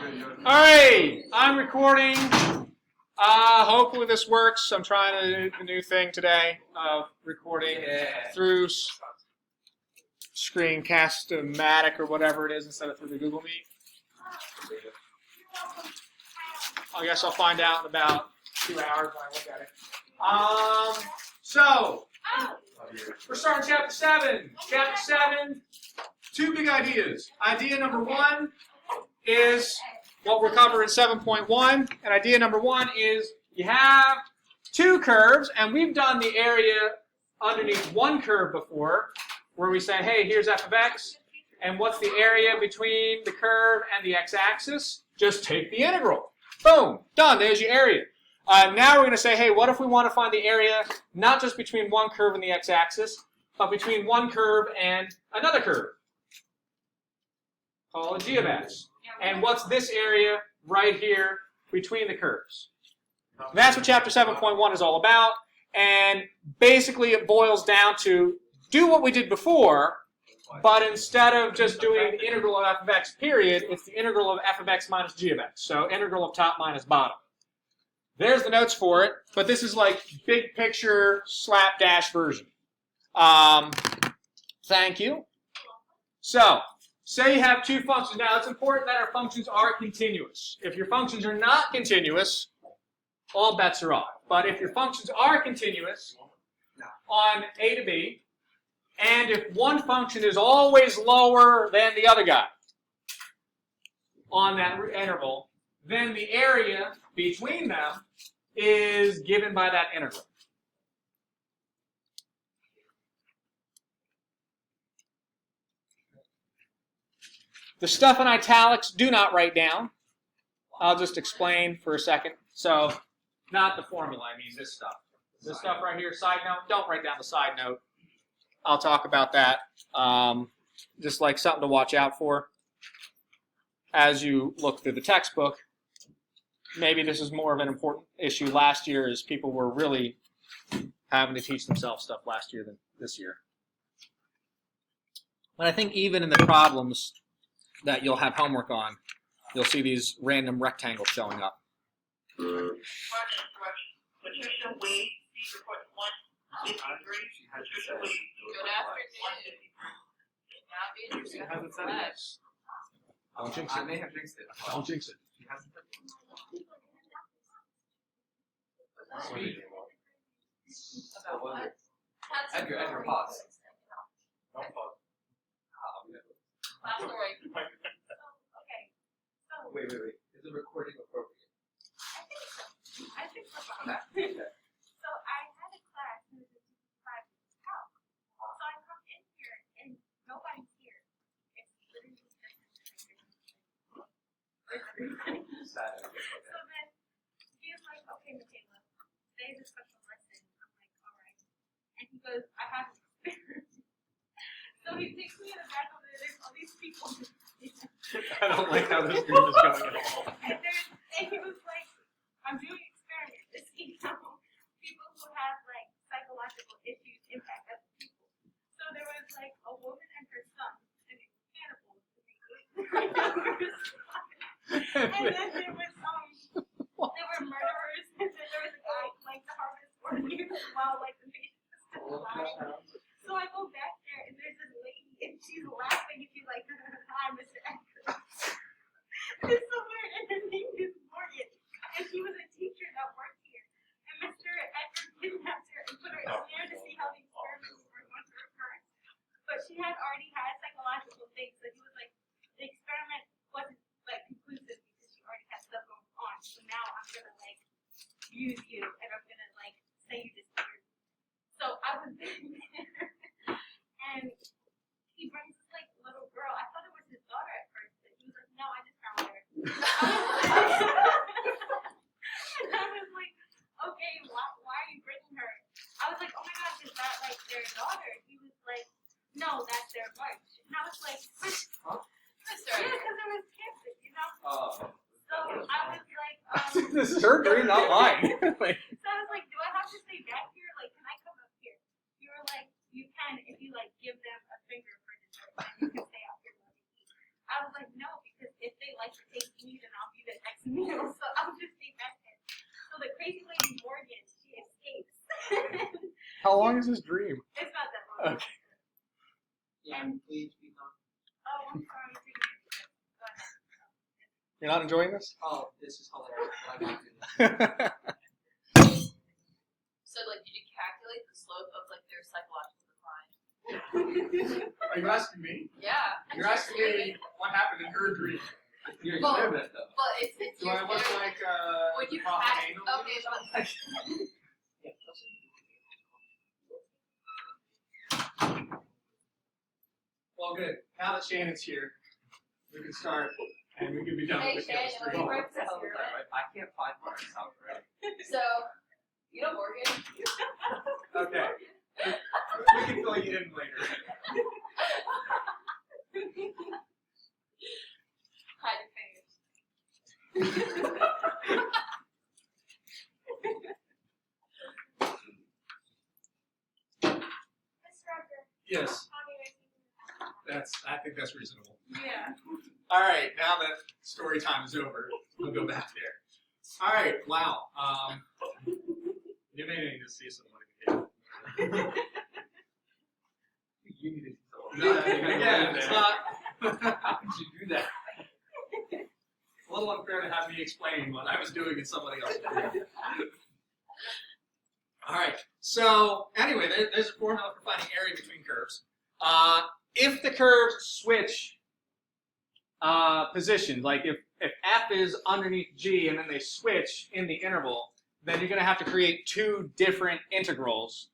All right, I'm recording. Hopefully this works. I'm trying to do the new thing today of recording through Screencast-O-Matic or whatever it is instead of through the Google Meet. I guess I'll find out in about 2 hours when I look at it. So, we're starting chapter 7. Chapter 7, 2 big ideas. Idea number 1 is what we'll cover in 7.1. And idea number 1 is you have 2 curves, and we've done the area underneath one curve before, where we say, hey, here's f of x, and what's the area between the curve and the x-axis? Just take the integral. Boom, done, there's your area. Now we're going to say, hey, what if we want to find the area not just between one curve and the x-axis, but between one curve and another curve? Call it g of x. And what's this area right here between the curves? And that's what chapter 7.1 is all about. And basically it boils down to do what we did before, but instead of just doing the integral of f of x period, it's the integral of f of x minus g of x. So integral of top minus bottom. There's the notes for it, but this is like big picture slapdash version. Thank you. So, say you have 2 functions. Now, it's important that our functions are continuous. If your functions are not continuous, all bets are off. But if your functions are continuous on a to b, and if one function is always lower than the other guy on that interval, then the area between them is given by that integral. The stuff in italics, do not write down. I'll just explain for a second. So, not the formula, I mean this stuff. This stuff right here, side note, don't write down the side note. I'll talk about that. Just like something to watch out for as you look through the textbook. Maybe this is more of an important issue last year as people were really having to teach themselves stuff last year than this year. But I think even in the problems that you'll have homework on, you'll see these random rectangles showing up. Patricia Wade, report 153. Patricia Wade, report 153. Don't jinx it. I may have jinxed it. Don't jinx it. About what? Edgar, pause. Don't pause. Last story. Okay. So, Wait. Is the recording appropriate? I think so. So I had a class who was a 55 house. So I come in here and nobody's here. It's literally just So then he was like, okay, Michaela, today's a special lesson. I'm like, all right. And he goes, I have an experience. So he takes me in the back of it, there's all these people. I don't like how this group is going at all. And he was like, I'm doing experiments to see how people who have like psychological issues impact other people. So there was like a woman and her son, and it was cannibals, and they ate their neighbor's son. And then there were murderers, and then there was a guy like to harvest organs while like the patient was still alive. So I go back there, and there's this lady, and she's laughing, and she's like, hi, Mr. Edgar. It's so weird, and her name is Morgan, and she was a teacher that worked here. And Mr. Edgar kidnapped her and put her in there to see how the experiments were going to occur. But she had already had psychological things, so he was like, the experiment wasn't like conclusive because she already had stuff going on. So now I'm gonna like use you, and I'm gonna like say you disappeared. So I was there, and he brings this like little girl. I thought it was his daughter at first, but he was like, no, I just found her. And I was like, okay, why are you bringing her? I was like, oh my gosh, is that like their daughter? He was like, no, that's their lunch. And I was like, Huh? yeah, because there was campus, you know? So I was like, This is her dream, not mine. so I was like, do I have to stay back here? Like, can I come up here? You were like, you can if you like give them a finger for dessert, and you can stay out here while they eat. I was like, no, because if they like to take meat and So I'll just be back there. So the crazy lady Morgan, she escapes. How long is this dream? It's not that long. Okay. And- please be on. Oh, I'm sorry. Go ahead. You're not enjoying this? Oh, this is hilarious. I got to. So, like, did you calculate the slope of, like, their psychological decline? Are you asking me? Yeah. You're asking me what happened in her dream. Your Well, experiment, though. But it's Do I look your- like would you Prophet pass? Angel? Okay, but Well, good. Now that Shannon's here, we can start and we can be done Hey, with the Shannon, chemistry. what Oh, do you what the hell is that, right? I can't find mine. Sounds right. so, you know Morgan? Okay. We can fill you in later. Hide your fingers. Mr. Roger, Yes, how do you I think that's reasonable. Yeah. All right, now that story time is over, we'll go back there. All right, wow. You may need to see somebody. You need to see someone. No, again, it's not. How could you do that? A little unfair to have me explain what I was doing and somebody else was doing. All right. So anyway, there's a formula for finding area between curves. If the curves switch position, like if f is underneath g and then they switch in the interval, then you're going to have to create two different integrals,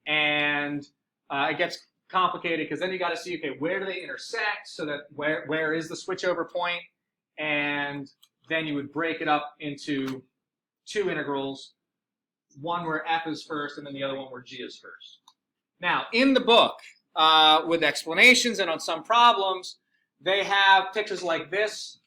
and it gets complicated because then you got to see, okay, where do they intersect, so that where is the switchover point, and then you would break it up into two integrals, one where f is first and then the other one where g is first. Now, in the book, with explanations and on some problems, they have pictures like this,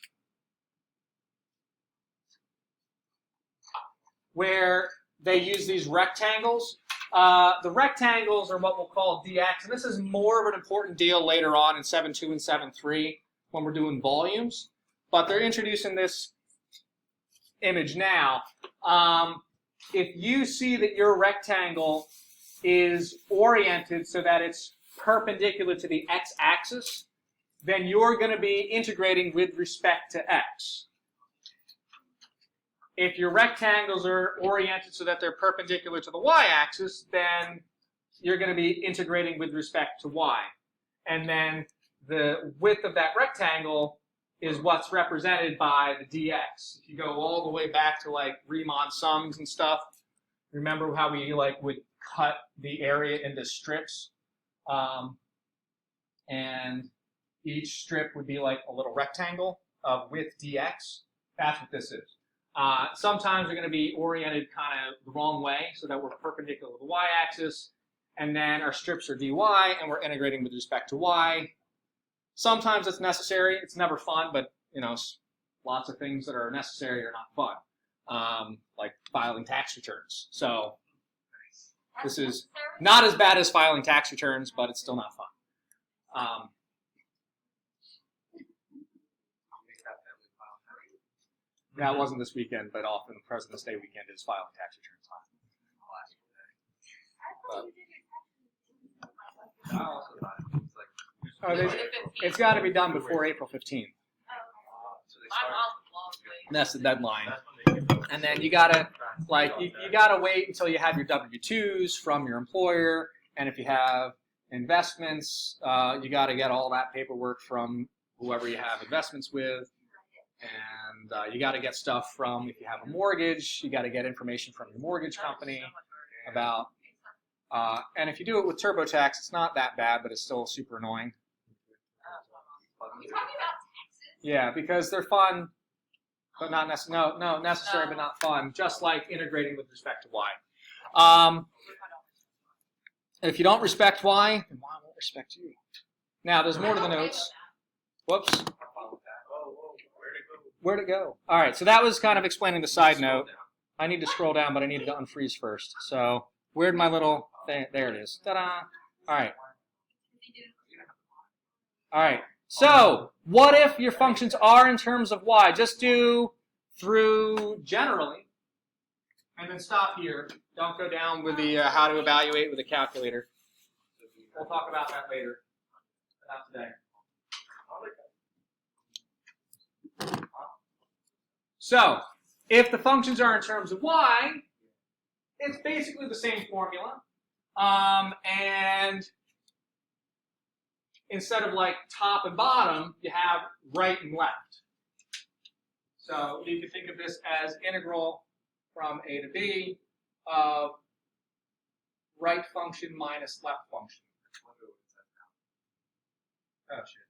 where they use these rectangles. The rectangles are what we'll call dx, and this is more of an important deal later on in 7.2 and 7.3 when we're doing volumes, but they're introducing this image now. If you see that your rectangle is oriented so that it's perpendicular to the x-axis, then you're going to be integrating with respect to x. If your rectangles are oriented so that they're perpendicular to the y-axis, then you're going to be integrating with respect to y. And then the width of that rectangle is what's represented by the dx. If you go all the way back to like Riemann sums and stuff, remember how we would cut the area into strips, and each strip would be like a little rectangle of width dx. That's what this is. Sometimes they're going to be oriented kind of the wrong way so that we're perpendicular to the y-axis, and then our strips are dy, and we're integrating with respect to y. Sometimes it's necessary. It's never fun, but lots of things that are necessary are not fun, like filing tax returns. So this is not as bad as filing tax returns, but it's still not fun. That wasn't this weekend, but often President's Day weekend is filing tax returns time. It's got to be done before April 15th. My mom's long way. That's the deadline. And then you gotta you gotta wait until you have your W-2s from your employer, and if you have investments, you gotta get all that paperwork from whoever you have investments with, and you gotta get stuff from, if you have a mortgage, you gotta get information from your mortgage company about, and if you do it with TurboTax, it's not that bad, but it's still super annoying. You talking about taxes? Yeah, because they're fun, but not necessary. No, necessary, but not fun. Just like integrating with respect to y. If you don't respect y, then y won't respect you. Now, there's more to the notes. Whoops. Where'd it go? All right, so that was kind of explaining the side note. I need to scroll down, but I needed to unfreeze first. So, where'd my little thing? There it is. Ta-da! All right. All right. So, what if your functions are in terms of y? Just do through generally, and then stop here. Don't go down with the how to evaluate with a calculator. We'll talk about that later. Not today. So, if the functions are in terms of y, it's basically the same formula. And instead of like top and bottom, you have right and left. So you can think of this as integral from a to b of right function minus left function. Oh shit.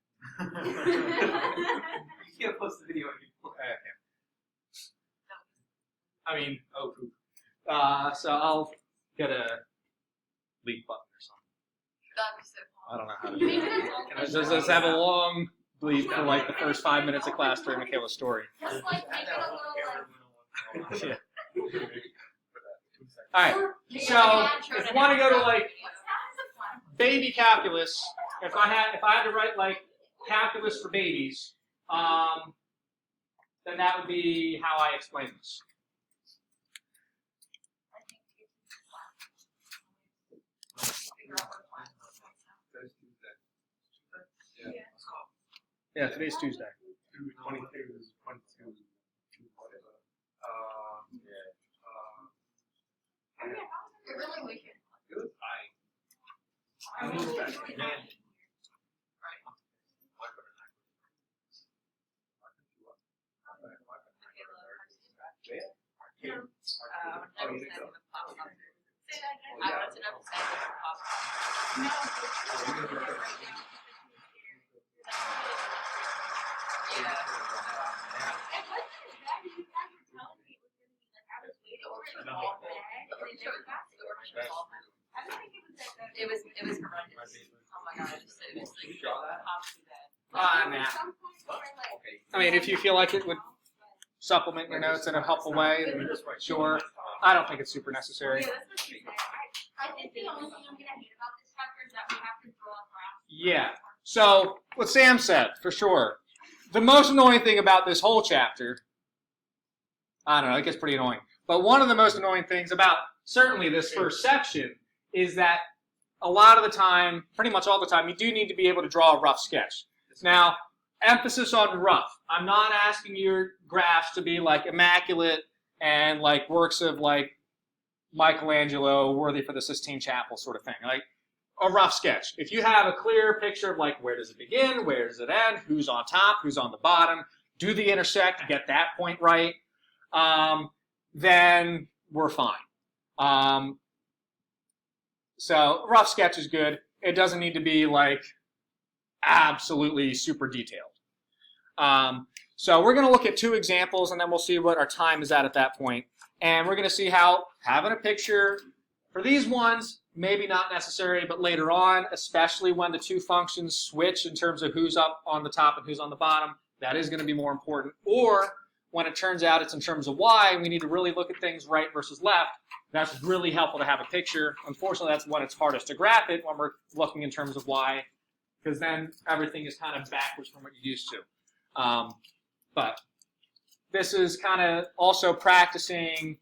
You can't post the video anymore. I mean, oh poop. So I'll get a leak button or something. That'd be so I don't know how to Maybe do that's it. all Let's have a long bleep for like the first 5 minutes of class during Michaela's story. Just like make it a little like. Yeah. All right. So if you want to go to like baby calculus, if I had to write like calculus for babies, then that would be how I explain this. Yeah, today's Tuesday. 22 is 22. It really weekend. It was high. I moved really back. enjoyed Man. that. I would never say the pop up. I wanted to know the same as the pop up. It was horrendous. Oh my god, it was like absolutely bad. I mean, if you feel like it would supplement your notes in a helpful way, then sure. I don't think it's super necessary. I think the only thing I'm gonna hate about this chapter is that we have to draw graphs. Yeah. So, what Sam said, for sure. The most annoying thing about this whole chapter, I don't know, it gets pretty annoying. But one of the most annoying things about certainly this first section is that a lot of the time, pretty much all the time, you do need to be able to draw a rough sketch. Now, emphasis on rough. I'm not asking your graphs to be like immaculate and like works of like Michelangelo worthy for the Sistine Chapel sort of thing. Like a rough sketch. If you have a clear picture of like where does it begin, where does it end, who's on top, who's on the bottom, do the intersect, get that point right, then we're fine. So rough sketch is good. It doesn't need to be like absolutely super detailed. So we're going to look at 2 examples, and then we'll see what our time is at that point. And we're going to see how having a picture for these ones, maybe not necessary, but later on, especially when the 2 functions switch in terms of who's up on the top and who's on the bottom, that is going to be more important. Or when it turns out it's in terms of y, we need to really look at things right versus left. That's really helpful to have a picture. Unfortunately, that's when it's hardest to graph it, when we're looking in terms of y, because then everything is kind of backwards from what you're used to. But this is kind of also practicing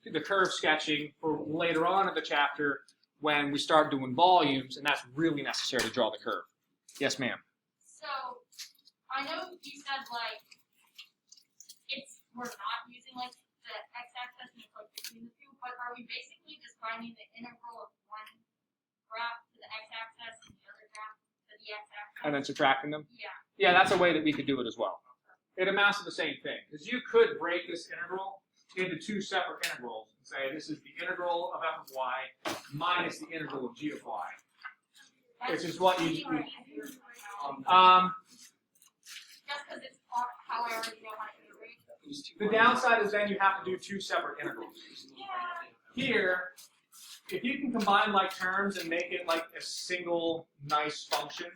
the curve sketching for later on in the chapter when we start doing volumes, and that's really necessary to draw the curve. Yes, ma'am. So, I know you said like we're not using like the x-axis and it's like between the two, but are we basically just finding the integral of one graph to the x-axis and the other graph to the x-axis? And then subtracting them? Yeah. Yeah, that's a way that we could do it as well. It amounts to the same thing, because you could break this integral into 2 separate integrals and say this is the integral of f of y minus the integral of g of y. Which is what you Just because it's how I already know how to integrate. the downside is then you have to do 2 separate integrals. Yeah. Here, if you can combine like terms and make it like a single nice function,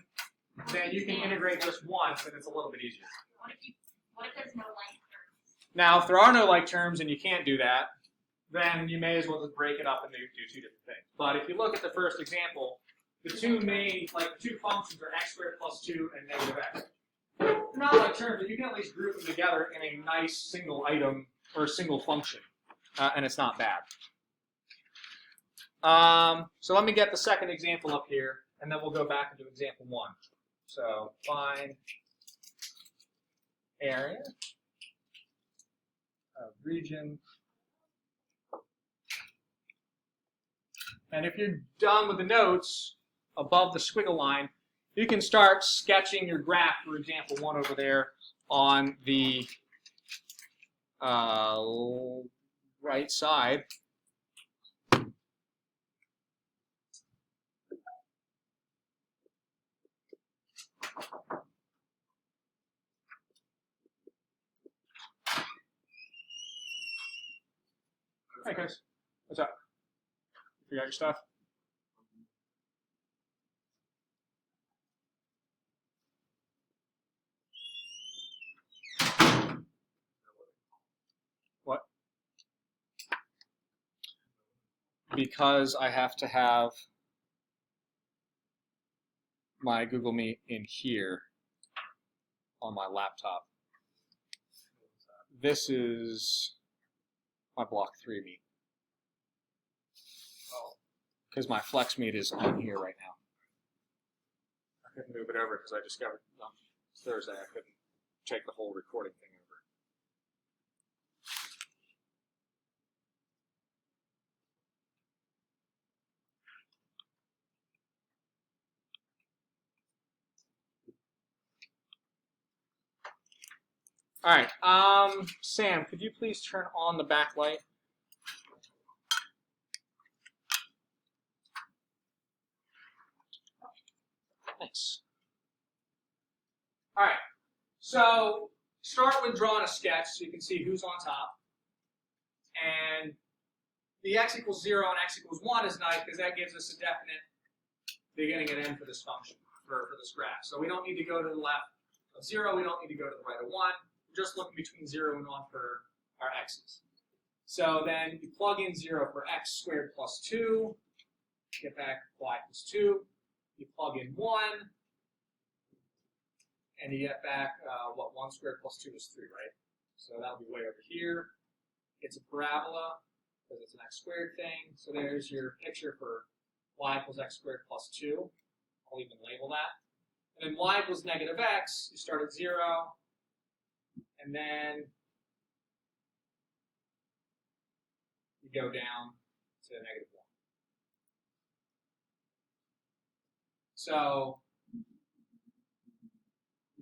then you can integrate just once and it's a little bit easier. What if there's no like terms? Now, if there are no like terms and you can't do that, then you may as well just break it up and do 2 different things. But if you look at the first example, the 2 main, like the 2 functions are x squared plus 2 and negative x. they're not like terms, but you can at least group them together in a nice single item or a single function, and it's not bad. So let me get the second example up here, and then we'll go back into example 1. So find area of region. And if you're done with the notes above the squiggle line, you can start sketching your graph for example 1 over there on the right side. Hey guys, what's up? You got your stuff? What? Because I have to have my Google Meet in here on my laptop. This is my Block 3 meet. Because my Flex meet is on here right now. I couldn't move it over because I discovered on Thursday I couldn't take the whole recording thing over. All right, Sam, could you please turn on the backlight? Thanks. All right, so start with drawing a sketch so you can see who's on top. And the x equals 0 and x equals 1 is nice because that gives us a definite beginning and end for this function, for this graph. So we don't need to go to the left of 0, we don't need to go to the right of 1. We're just looking between 0 and 1 for our x's. So then you plug in 0 for x squared plus 2, get back y equals 2. You plug in 1, and you get back, 1 squared plus 2 is 3, right? So that'll be way over here. It's a parabola, because it's an x squared thing. So there's your picture for y equals x squared plus 2. I'll even label that. And then y equals negative x, you start at 0, and then you go down to negative 1. So you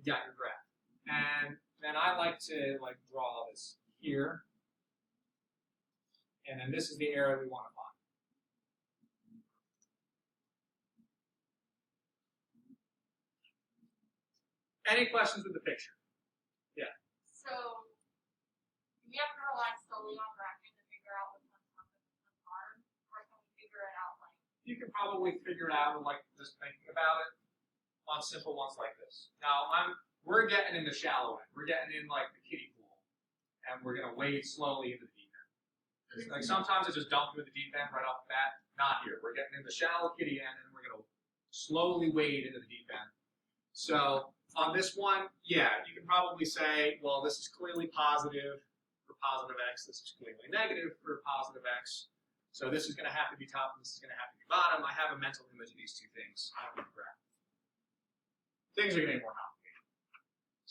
got your graph. And then I like to draw this here. And then this is the area we want to find. Any questions with the picture? Yeah. So, do we have to rely solely on graphing to figure out what's on top and what's on bottom, or can we figure it out like? You can probably figure it out with just thinking about it on simple ones like this. Now we're getting in the shallow end. We're getting in like the kiddie pool, and we're gonna wade slowly into the deep end. Like sometimes it's just dump you in the deep end right off the bat. Not here. We're getting in the shallow kiddie end, and we're gonna slowly wade into the deep end. So on this one, yeah, you can probably say, well, this is clearly positive for positive x. This is clearly negative for positive x. So this is going to have to be top, and this is going to have to be bottom. I have a mental image of these two things on the graph. Things are getting more complicated.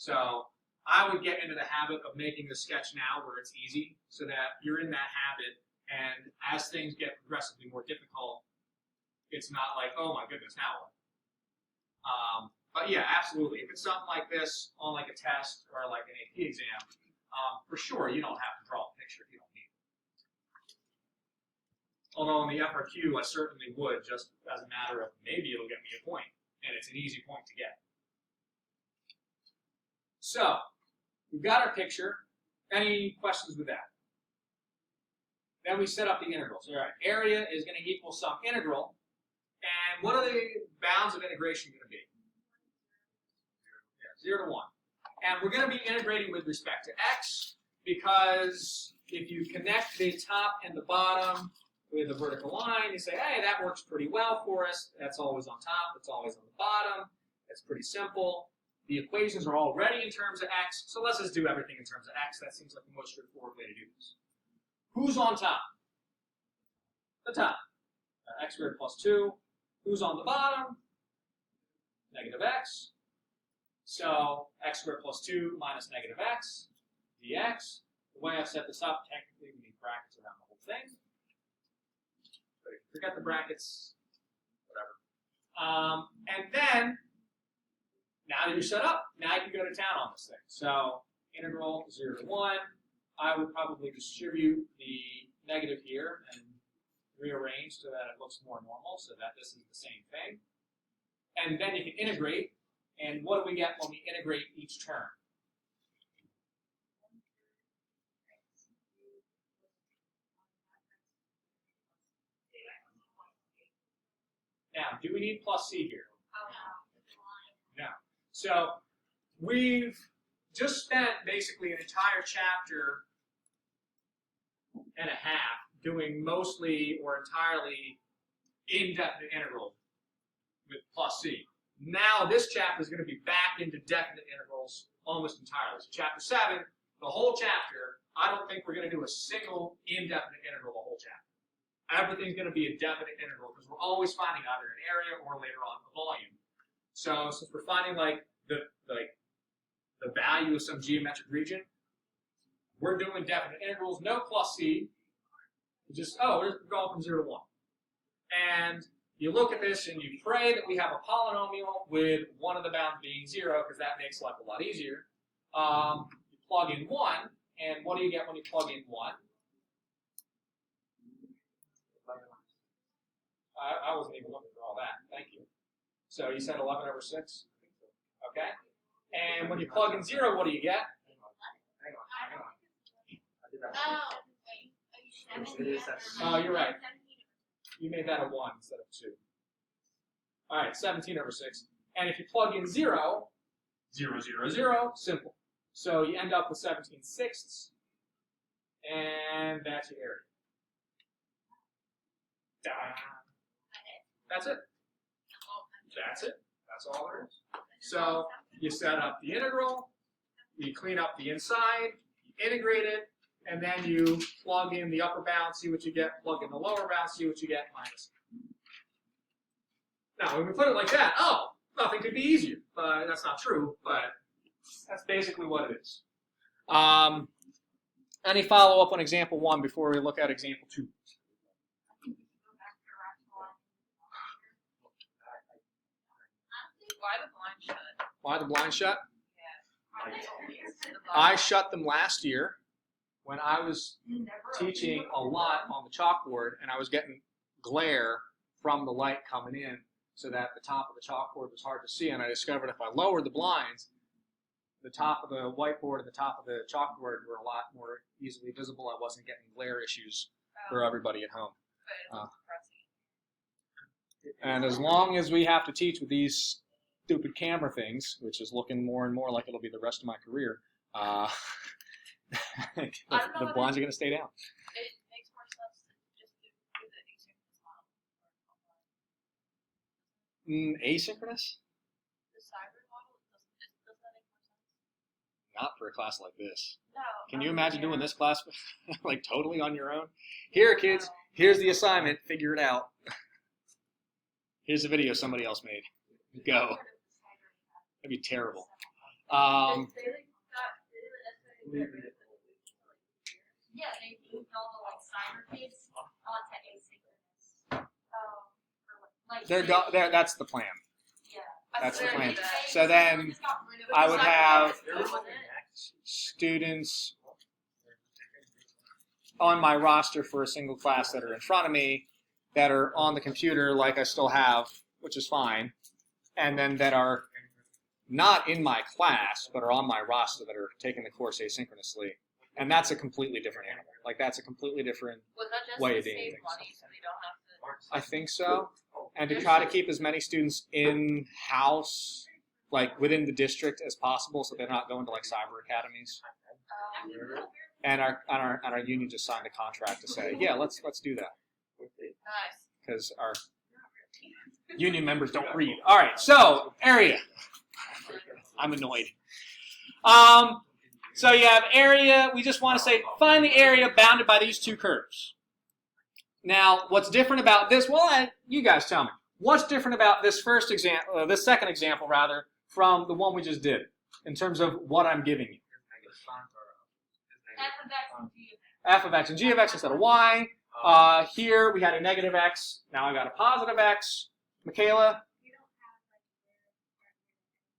So I would get into the habit of making the sketch now where it's easy, so that you're in that habit, and as things get progressively more difficult, it's not like, oh my goodness, now what? But yeah, absolutely. If it's something like this on like a test or like an AP exam, for sure you don't have to draw a picture if you don't need it. Although in the FRQ, I certainly would, just as a matter of maybe it'll get me a point, and it's an easy point to get. So, we've got our picture. Any questions with that? Then we set up the integrals. All right, area is going to equal some integral, and what are the bounds of integration going to be? 0 to 1. And we're going to be integrating with respect to x, because if you connect the top and the bottom with a vertical line, you say, hey, that works pretty well for us. That's always on top. It's always on the bottom. It's pretty simple. The equations are already in terms of x, so let's just do everything in terms of x. That seems like the most straightforward way to do this. Who's on top? The top. X squared plus 2. Who's on the bottom? Negative x. So x squared plus 2 minus negative x dx. The way I've set this up, technically we need brackets around the whole thing. But if you forget the brackets, whatever. And then, now that you're set up, now you can go to town on this thing. So integral 0 to 1. I would probably distribute the negative here and rearrange so that it looks more normal, so that this is the same thing. And then you can integrate, and what do we get when we integrate each term? Now, do we need plus c here? No. So we've just spent basically an entire chapter and a half doing mostly or entirely indefinite integral with plus c. Now this chapter is going to be back into definite integrals almost entirely. So chapter 7, the whole chapter, I don't think we're going to do a single indefinite integral the whole chapter. Everything's going to be a definite integral because we're always finding either an area or later on the volume. So since we're finding like the value of some geometric region, we're doing definite integrals, no plus c. Just, we're going from 0 to 1. And you look at this and you pray that we have a polynomial with one of the bounds being 0 because that makes life a lot easier. You plug in 1, and what do you get when you plug in 1? I wasn't even looking for all that. Thank you. So you said 11 over 6? Okay. And when you plug in 0, what do you get? Oh, you're right. You made that a 1 instead of 2. All right, 17 over 6. And if you plug in 0, 0, 0, 0, simple. So you end up with 17/6, and that's your area. That's it. That's it. That's all there is. So you set up the integral, you clean up the inside, you integrate it, and then you plug in the upper bound, see what you get, plug in the lower bound, see what you get, minus. Now, when we put it like that, nothing could be easier. That's not true, but that's basically what it is. Any follow-up on example 1 before we look at example 2? Why the blind shut? Why the blind shut? Yeah. I shut them last year when I was teaching a lot on the chalkboard, and I was getting glare from the light coming in so that the top of the chalkboard was hard to see, and I discovered if I lowered the blinds, the top of the whiteboard and the top of the chalkboard were a lot more easily visible. I wasn't getting glare issues for everybody at home. And as long as we have to teach with these stupid camera things, which is looking more and more like it'll be the rest of my career, the blinds are going to stay down. It makes more sense to just do the asynchronous model. Asynchronous? The hybrid model, does that make more sense? Not for a class like this. No. Can you imagine doing this class like totally on your own? Here, kids, here's the assignment. Figure it out. Here's the video somebody else made. Go. That'd be terrible. Yeah, they moved all the cyber kids onto asynchronous. That's the plan. Yeah. That's the plan. They So then just got rid of it. I would have It wasn't- students on my roster for a single class that are in front of me, that are on the computer like I still have, which is fine, and then that are not in my class, but are on my roster that are taking the course asynchronously. And that's a completely different animal. Like, that's a completely different Was that just way to of doing save things. money so they don't have to? I think so. And to try to keep as many students in-house, like within the district as possible, so they're not going to like cyber academies. And our union just signed a contract to say, yeah, let's do that. Nice. Because our union members don't read. All right, so area. I'm annoyed. So you have area. We just want to say find the area bounded by these two curves. Now, what's different about this? Well, you guys tell me. What's different about this first example, this second example rather, from the one we just did in terms of what I'm giving you? F of X and G of X. F of X and G of X instead of Y. Here we had a negative X. Now I got a positive X. Michaela? You don't have like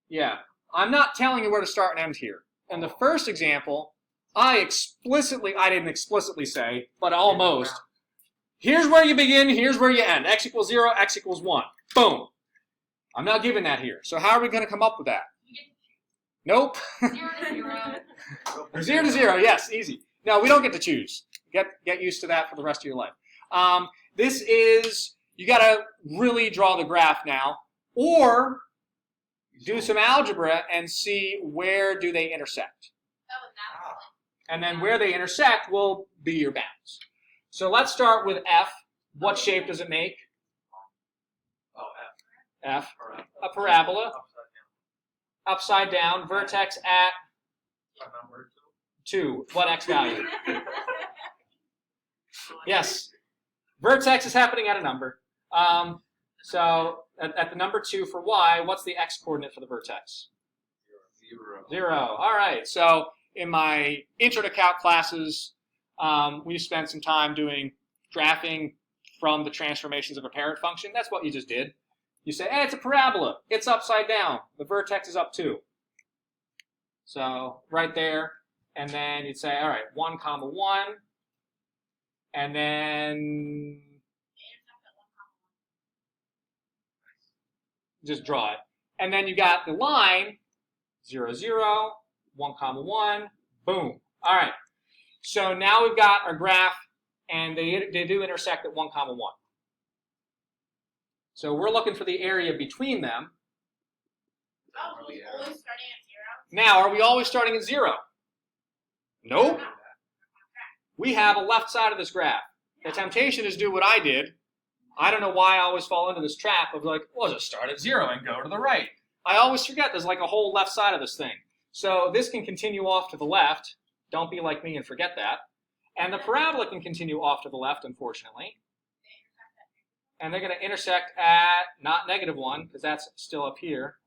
Yeah. I'm not telling you where to start and end here. In the first example, I didn't explicitly say, but almost. Here's where you begin, here's where you end. X equals 0, X equals 1. Boom. I'm not giving that here. So how are we going to come up with that? You get Nope. to 0 to 0. 0 to 0, yes, easy. No, we don't get to choose. Get used to that for the rest of your life. This is, you got to really draw the graph now, or do some algebra and see where do they intersect. That was that. And then where they intersect will be your bounds. So let's start with F. What shape does it make? F. A parabola. Upside down. Vertex at 2. What X value? Yes. Vertex is happening at a number. So at the number 2 for Y, what's the X coordinate for the vertex? 0. All right. So in my intro to calc classes, we spent some time doing graphing from the transformations of a parent function. That's what you just did. You say, hey, it's a parabola. It's upside down. The vertex is up 2. So right there. And then you'd say, all right, 1, 1. And then just draw it. And then you got the line, 0, 0, 1, 1. Boom. All right. So now we've got our graph, and they do intersect at 1, 1. So we're looking for the area between them. Oh, so it's always starting at 0? Now, are we always starting at 0? Nope. We have a left side of this graph. The temptation is do what I did. I don't know why I always fall into this trap of like, well, just start at 0 and go to the right. I always forget there's like a whole left side of this thing. So this can continue off to the left. Don't be like me and forget that. And the parabola can continue off to the left, unfortunately. And they're going to intersect at not -1, because that's still up here.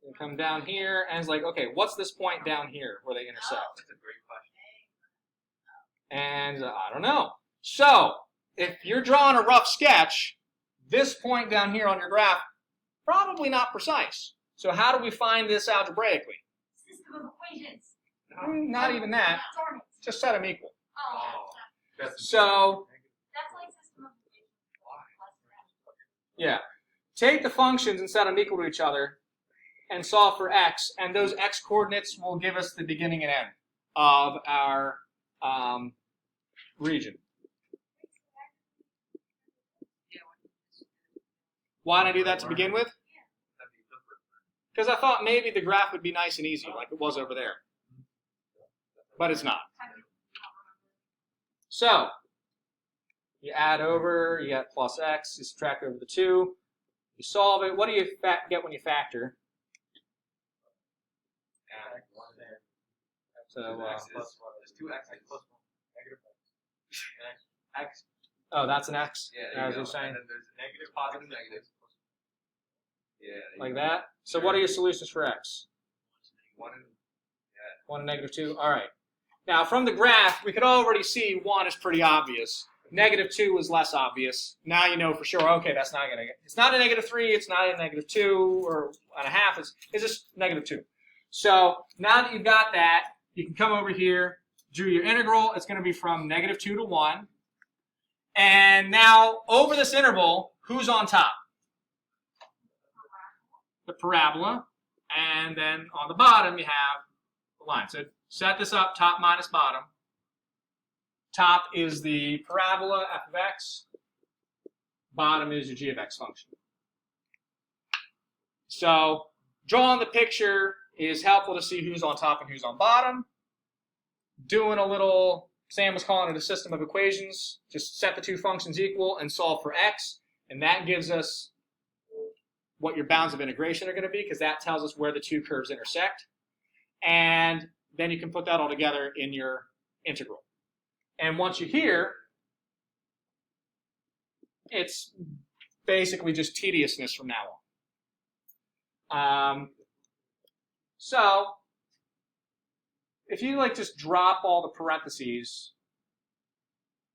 And come down here, and it's like, okay, what's this point down here where they intersect? That's a great question. And I don't know. So, if you're drawing a rough sketch, this point down here on your graph, probably not precise. So how do we find this algebraically? System of equations. Not even that. Coordinates. Just set them equal. Oh, So, that's like system of equations. yeah. Take the functions and set them equal to each other and solve for x, and those x coordinates will give us the beginning and end of our region. Why did I do that to begin with? Because I thought maybe the graph would be nice and easy, like it was over there. But it's not. So, you add over, you get plus x, you subtract over the 2, you solve it. What do you get when you factor? So, There's 2 x's plus 1. Negative x. oh, that's an x? Yeah, As you're saying? And then there's negative, positive, negative. Yeah. Like that? So what are your solutions for x? 1 and 1 and -2? All right. Now, from the graph, we could already see 1 is pretty obvious. -2 is less obvious. Now you know for sure, okay, that's not going to get, it's not a -3, it's not a -2 or and a half, it's just -2. So now that you've got that, you can come over here, do your integral. It's going to be from -2 to 1. And now, over this interval, who's on top? The parabola. And then on the bottom, you have the line. So set this up, top minus bottom. Top is the parabola, f of x. Bottom is your g of x function. So drawing the picture is helpful to see who's on top and who's on bottom. Doing a little, Sam was calling it a system of equations. Just set the two functions equal and solve for x. And that gives us what your bounds of integration are going to be, because that tells us where the two curves intersect. And then you can put that all together in your integral. And once you're here, it's basically just tediousness from now on. So if you like just drop all the parentheses,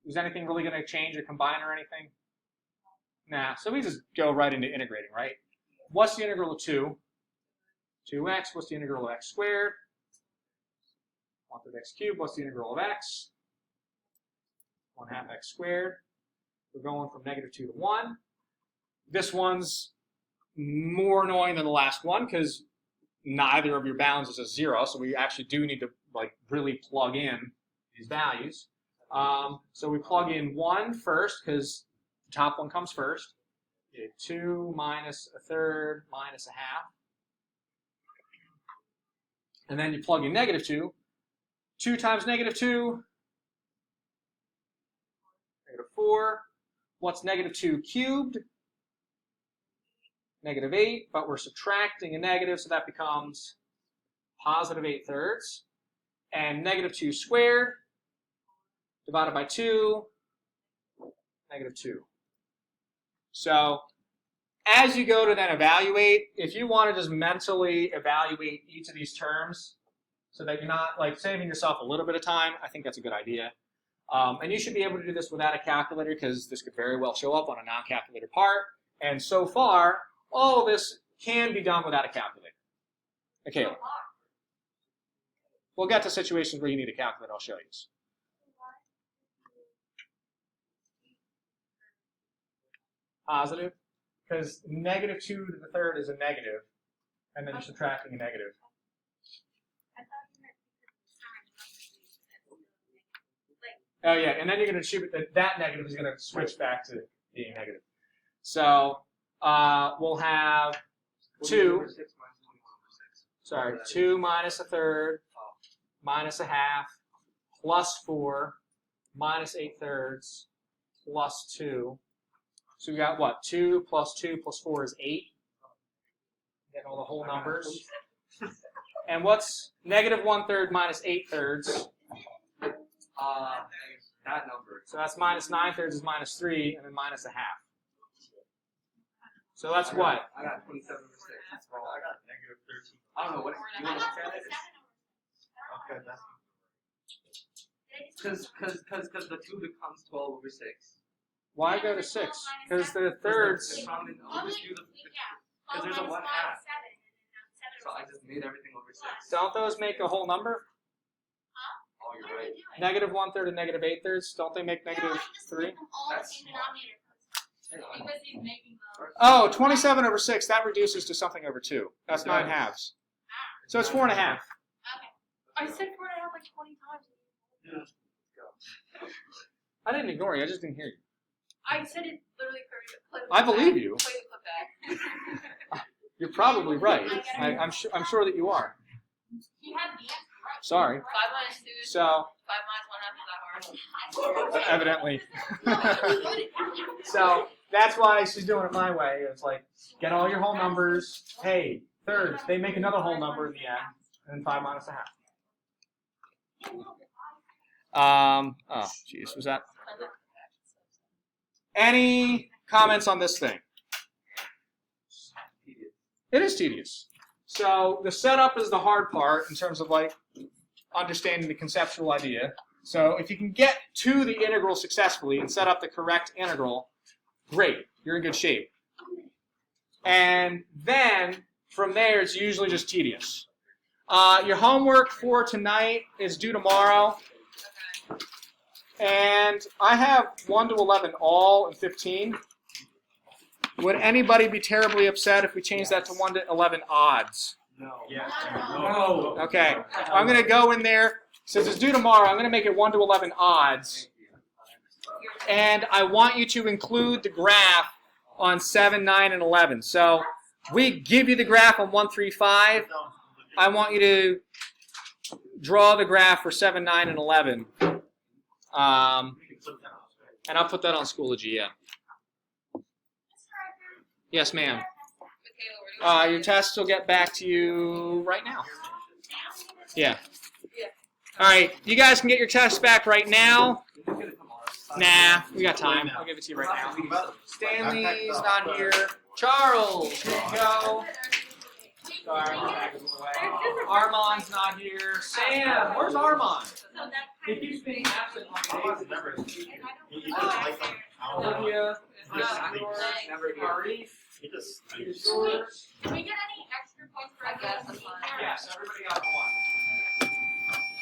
is anything really going to change or combine or anything? Nah, so we just go right into integrating, right? What's the integral of 2? 2x. What's the integral of x squared? 1/3 x cubed. What's the integral of x? 1/2 x squared. We're going from -2 to 1. This one's more annoying than the last one because neither of your bounds is a 0, so we actually do need to like really plug in these values. So we plug in 1 first because the top one comes first. 2 minus 1/3 minus 1/2. And then you plug in -2. 2 times -2, -4. What's -2 cubed? -8, but we're subtracting a negative, so that becomes +8/3. And -2 squared divided by 2, -2. So as you go to then evaluate, if you want to just mentally evaluate each of these terms so that you're not like saving yourself a little bit of time, I think that's a good idea. And you should be able to do this without a calculator because this could very well show up on a non-calculator part. And so far, all of this can be done without a calculator. Okay, we'll get to situations where you need a calculator. I'll show you. Positive, because -2 to the 3rd is a negative, and then you're subtracting a negative. I thought you meant Oh yeah, and then you're going to shoot that negative is going to switch back to being negative. So we'll have 2. Sorry, 2 minus 1/3 minus 1/2 plus 4 minus 8/3 plus 2. So we got what? 2 plus 2 plus 4 is 8. Getting all the whole numbers. And what's -1/3 minus 8/3? That number. So that's -9/3 is -3, and then minus 1/2. So that's what? I got 27/6. I got -13. I don't know what you want to look at it. Okay, that's Because the 2 becomes 12/6. Why go to 6? Because the thirds. I'll just do the because there's a 1/2. So I just made everything over 6. Don't those make a whole number? Oh, you're right. -1/3 and -8/3. Don't they make -3? Because he's making those. Oh, 27/6. That reduces to something over 2. That's 9/2. So it's 4.5. Okay. I said 4.5 like 20 times. I didn't ignore you. I just didn't hear you. I said it literally for I believe you. Play the clip back. You're probably right. I'm sure that you are. He had the answer right. Sorry. 5 minus 2 is So 5 minus 1/2 is that hard. evidently. So that's why she's doing it my way. It's like get all your whole numbers. Hey, thirds. They make another whole number in the end, and then 5 minus 1/2. Oh, jeez, was that? Any comments on this thing? It is tedious. So the setup is the hard part in terms of like understanding the conceptual idea. So if you can get to the integral successfully and set up the correct integral, great, you're in good shape. And then from there, it's usually just tedious. Your homework for tonight is due tomorrow. And I have 1 to 11 all and 15. Would anybody be terribly upset if we change that to 1 to 11 odds? No. No. Okay. I'm going to go in there. Since it's due tomorrow, I'm going to make it 1 to 11 odds. And I want you to include the graph on 7, 9, and 11. So we give you the graph on 1, 3, 5. I want you to draw the graph for 7, 9, and 11. And I'll put that on Schoology, yeah. Yes, ma'am. Okay, Your tests will get back to you right now. Yeah. All right, you guys can get your tests back right now. Nah, we got time. I'll give it to you right now. Stanley's not here. Charles, here you go. Sorry, my bag is in the way. Armand's not here. Sam, where's Armand? He keeps being absent like days. Olivia, Arif, is yours. Did we get any extra points for Yes, everybody got one.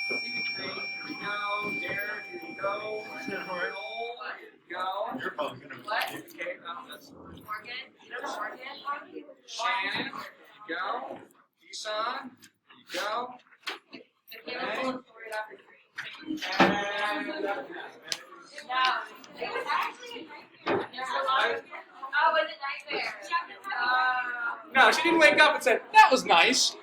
Here we go. Derek, here you go. Joel, here you go. You're probably gonna. Okay, that's Morgan? Shannon, here you go. Isan, here you go. Michaela sorted after three. And No, it was actually a nightmare. There's a lot of. Oh, was it nightmare? no, she didn't wake up and said, that was nice.